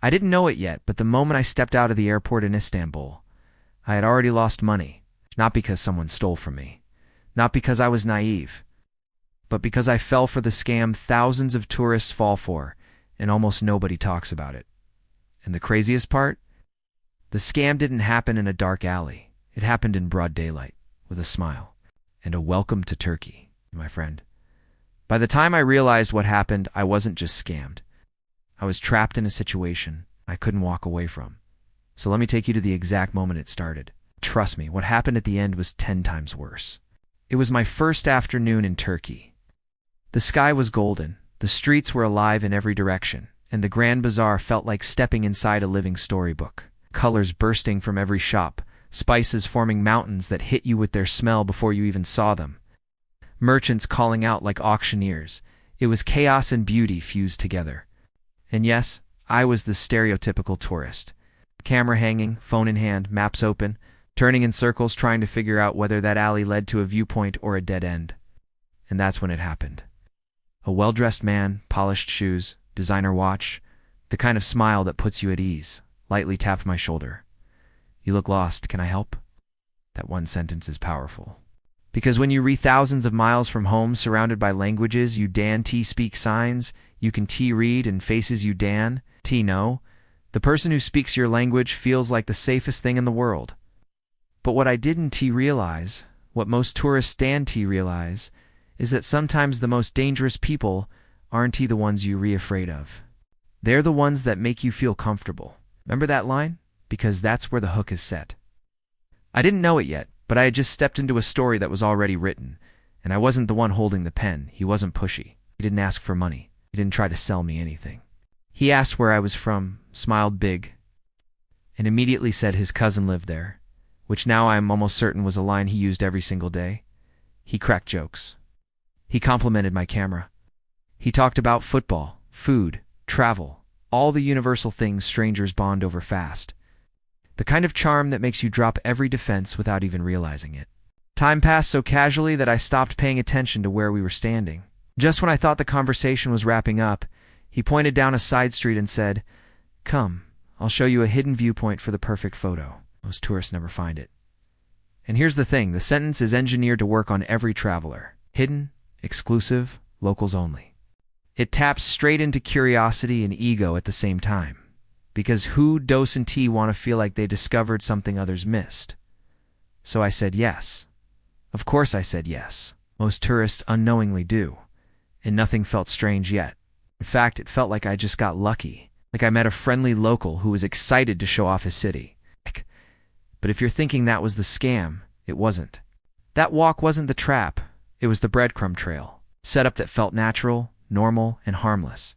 I didn't know it yet, but the moment I stepped out of the airport in Istanbul, I had already lost money. Not because someone stole from me, not because I was naive, but because I fell for the scam thousands of tourists fall for, and almost nobody talks about it. And the craziest part? The scam didn't happen in a dark alley. It happened in broad daylight, with a smile, and a welcome to Turkey, my friend. By the time I realized what happened, I wasn't just scammed. I was trapped in a situation I couldn't walk away from. So let me take you to the exact moment it started. Trust me, what happened at the end was 10 times worse. It was my first afternoon in Turkey. The sky was golden, the streets were alive in every direction, and the Grand Bazaar felt like stepping inside a living storybook. Colors bursting from every shop, spices forming mountains that hit you with their smell before you even saw them. Merchants calling out like auctioneers. It was chaos and beauty fused together. And yes, I was the stereotypical tourist. Camera hanging, phone in hand, maps open, turning in circles trying to figure out whether that alley led to a viewpoint or a dead end. And that's when it happened. A well-dressed man, polished shoes, designer watch, the kind of smile that puts you at ease, lightly tapped my shoulder. "You look lost, can I help?" That one sentence is powerful. Because when you read thousands of miles from home surrounded by languages you Dan T speak signs, you can T read and faces you Dan T know, the person who speaks your language feels like the safest thing in the world. But what I didn't T realize, what most tourists Dan T realize, is that sometimes the most dangerous people aren't the ones you afraid of. They're the ones that make you feel comfortable. Remember that line? Because that's where the hook is set. I didn't know it yet, but I had just stepped into a story that was already written, and I wasn't the one holding the pen. He wasn't pushy. He didn't ask for money. He didn't try to sell me anything. He asked where I was from, smiled big, and immediately said his cousin lived there, which now I'm almost certain was a line he used every single day. He cracked jokes. He complimented my camera. He talked about football, food, travel, all the universal things strangers bond over fast. The kind of charm that makes you drop every defense without even realizing it. Time passed so casually that I stopped paying attention to where we were standing. Just when I thought the conversation was wrapping up, he pointed down a side street and said, "Come, I'll show you a hidden viewpoint for the perfect photo." Most tourists never find it. And here's the thing, the sentence is engineered to work on every traveler. Hidden, exclusive, locals only. It taps straight into curiosity and ego at the same time. Because who doesn't want to feel like they discovered something others missed? So I said yes. Of course I said yes. Most tourists unknowingly do. And nothing felt strange yet. In fact, it felt like I just got lucky. Like I met a friendly local who was excited to show off his city. But if you're thinking that was the scam, it wasn't. That walk wasn't the trap. It was the breadcrumb trail. Setup that felt natural, normal, and harmless.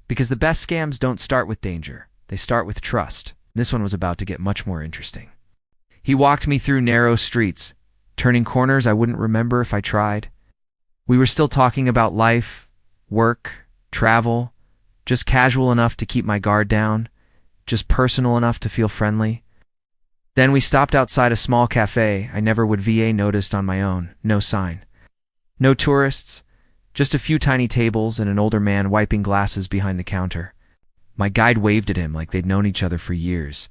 Because the best scams don't start with danger. They start with trust. This one was about to get much more interesting. He walked me through narrow streets, turning corners I wouldn't remember if I tried. We were still talking about life, work, travel, just casual enough to keep my guard down, just personal enough to feel friendly. Then we stopped outside a small café I never would have noticed on my own. No sign. No tourists, just a few tiny tables and an older man wiping glasses behind the counter. My guide waved at him like they'd known each other for years.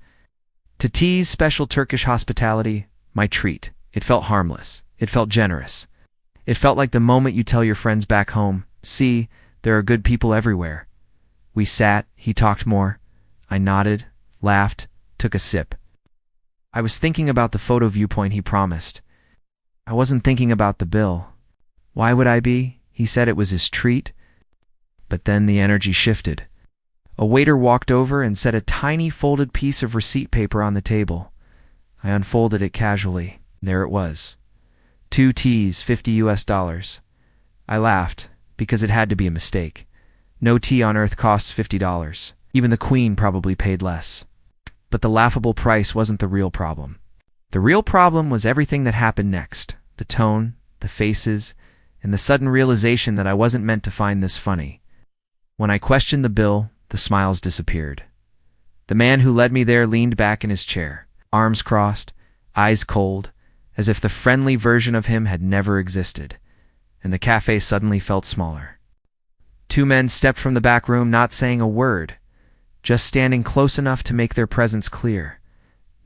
To tease special Turkish hospitality, my treat. It felt harmless. It felt generous. It felt like the moment you tell your friends back home, "See, there are good people everywhere." We sat, he talked more. I nodded, laughed, took a sip. I was thinking about the photo viewpoint he promised. I wasn't thinking about the bill. Why would I be? He said it was his treat. But then the energy shifted. A waiter walked over and set a tiny folded piece of receipt paper on the table. I unfolded it casually. There it was. 2 teas, $50. I laughed, because it had to be a mistake. No tea on earth costs $50. Even the Queen probably paid less. But the laughable price wasn't the real problem. The real problem was everything that happened next. The tone, the faces, and the sudden realization that I wasn't meant to find this funny. When I questioned the bill, the smiles disappeared. The man who led me there leaned back in his chair, arms crossed, eyes cold, as if the friendly version of him had never existed, and the cafe suddenly felt smaller. 2 men stepped from the back room, not saying a word, just standing close enough to make their presence clear.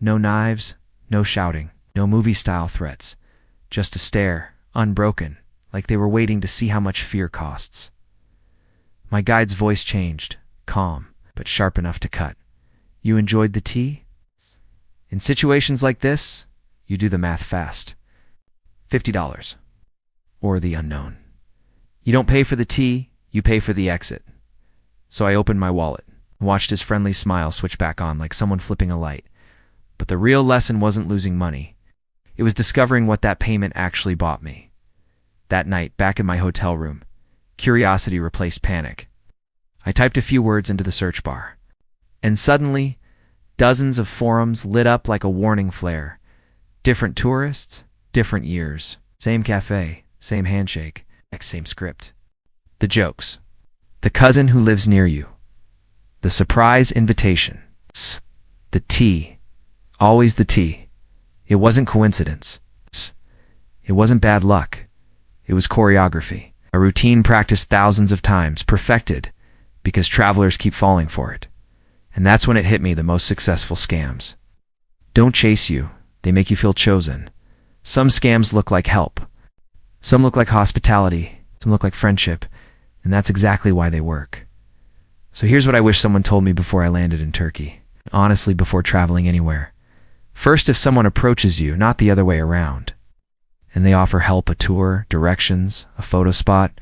No knives, no shouting, no movie-style threats. Just a stare, unbroken, like they were waiting to see how much fear costs. My guide's voice changed, calm, but sharp enough to cut. You enjoyed the tea? In situations like this, you do the math fast. $50. Or the unknown. You don't pay for the tea, you pay for the exit. So I opened my wallet, and watched his friendly smile switch back on like someone flipping a light. But the real lesson wasn't losing money. It was discovering what that payment actually bought me. That night, back in my hotel room, curiosity replaced panic. I typed a few words into the search bar. And suddenly, dozens of forums lit up like a warning flare. Different tourists, different years. Same cafe, same handshake, same script. The jokes. The cousin who lives near you. The surprise invitation. The tea. Always the tea. It wasn't coincidence. It wasn't bad luck. It was choreography. A routine practiced thousands of times, perfected, because travelers keep falling for it. And that's when it hit me, the most successful scams don't chase you, they make you feel chosen. Some scams look like help. Some look like hospitality. Some look like friendship. And that's exactly why they work. So here's what I wish someone told me before I landed in Turkey. Honestly, before traveling anywhere. First, if someone approaches you, not the other way around, and they offer help, a tour, directions, a photo spot,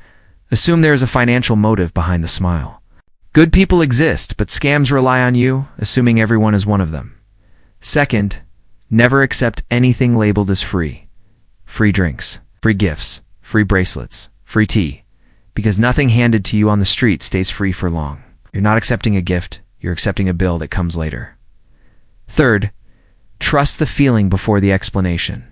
assume there is a financial motive behind the smile. Good people exist, but scams rely on you, assuming everyone is one of them. Second, never accept anything labeled as free. Free drinks, free gifts, free bracelets, free tea. Because nothing handed to you on the street stays free for long. You're not accepting a gift, you're accepting a bill that comes later. Third, trust the feeling before the explanation.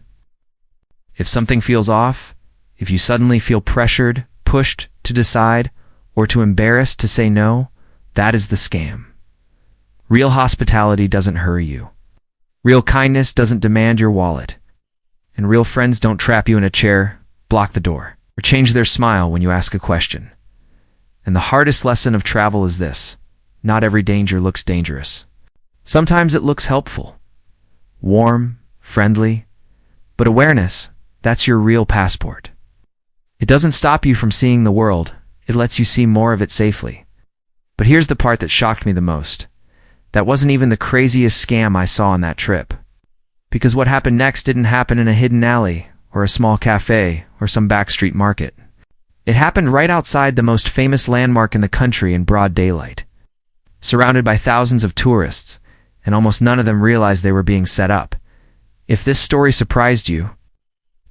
If something feels off, if you suddenly feel pressured, pushed to decide, or too embarrassed to say no, that is the scam. Real hospitality doesn't hurry you. Real kindness doesn't demand your wallet. And real friends don't trap you in a chair, block the door, or change their smile when you ask a question. And the hardest lesson of travel is this: not every danger looks dangerous. Sometimes it looks helpful, warm, friendly, but awareness, that's your real passport. It doesn't stop you from seeing the world, it lets you see more of it safely. But here's the part that shocked me the most. That wasn't even the craziest scam I saw on that trip. Because what happened next didn't happen in a hidden alley, or a small cafe, or some backstreet market. It happened right outside the most famous landmark in the country in broad daylight. Surrounded by thousands of tourists, and almost none of them realized they were being set up. If this story surprised you,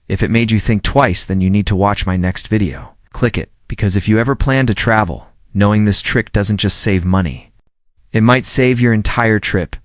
if it made you think twice, then you need to watch my next video. Click it, because if you ever plan to travel, knowing this trick doesn't just save money. It might save your entire trip,